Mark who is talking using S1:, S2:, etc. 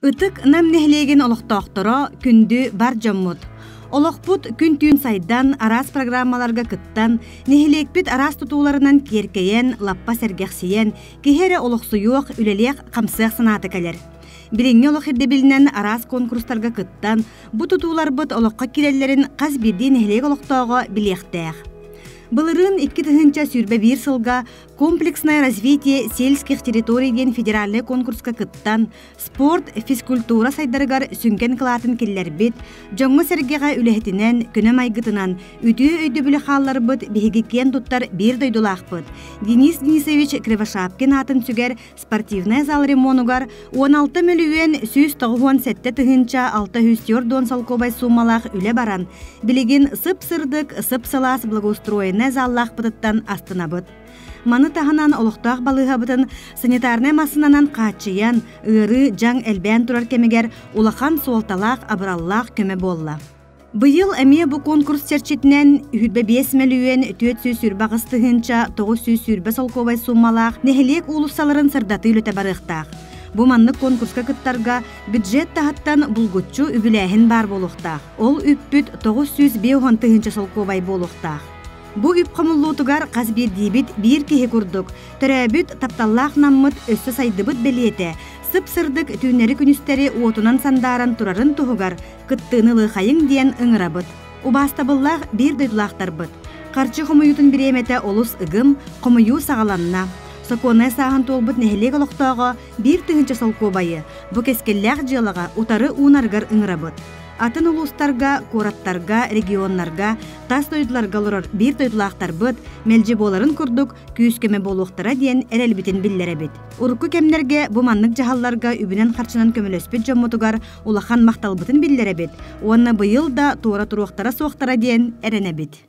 S1: Ытык нам нехлеген олохтоохторо күндү бар жоммут. Олохпут күн түйін сайдан арас программаларга кыттан, нехлекпит арас тутууларынан керкейен, лаппа сергексиен, кихере олохсуюох үлелек камсыах санаты калер. Билинге олох ирдебилинен арас конкурстарга кыттан, бу тутууларбыт олохқа киреллерин қаз бирди нехлек олохтоого билиэхтээх. Былырын 2 сүрбе бир сылга комплексное развитие сельских территорий ден федеральный конкурска кыттан спорт, физкультура сайдарыгар сүнкен кылатын келлербит, жоңго сергега үлехетинен, күнө майгытынан, үтүү өйдө бүлі халларбыт бихигикен туттар бир дойдулаахпыт. Денис Денисович Кривошапкин атын сүгер спортивный зал ремонугар 16 миллион 197 тыгынча 600 дон салкобай суммалах үле баран, билигин сып-сырдык, сып-салас благоустроенный заллах бытыттан астынабыт. Маны таханан олуқтақ балыға санитарный массынанан қачыян, ыры, жаң әлбән турар кемегер улахан суалталақ, абыраллақ көмі болла. Быйыл әме бұ конкурс серчетінен 5 миллион 400 сүрбе ғыстығынча 900 сүрбе солковай суммалақ нехелек улусаларын сырдаты үліті барықтақ. Бу маннык конкурска кыттарга бюджет тахаттан булгутчу үбіләхін бар болуқтақ. Ол үппүт 905 тыгынча солковай болуқтақ. Бу үп қамыллуутугар қазбир дейбит бир кеhe курдук. Төрәбіт тапталлақ наммыт өссі сайдыбыт белиеті. Сып-сырдык түүнері күністері уотунан сандаран турарын туғугар кыттыынылы қайың диен ыңырабыт. Убастабыллақ бир дойдулақтарбыт. Қарчы қомуютын биреметі олус ыгым, қомую сағаланна. Соконай сағын толбыт нехелек олықтауға бир тыгынча солкобайы. Бу кескелләқ жылыға утары уунаргар ыңырабыт. Атын улустарга, кораттарга, регионнарга, тас дойдуларга лорор бир дойдулақтар быт, мелжи боларын курдук, күйіскеме болуқтара диен әрелбітін биллеребит. Урукку кемнерге бу маннык жахалларга үбінен қарчынан көмілөспет жоммутугар улахан мақталбытын биллеребит. Уанна быйыл да туора туруқтара соқтара диен әренебит.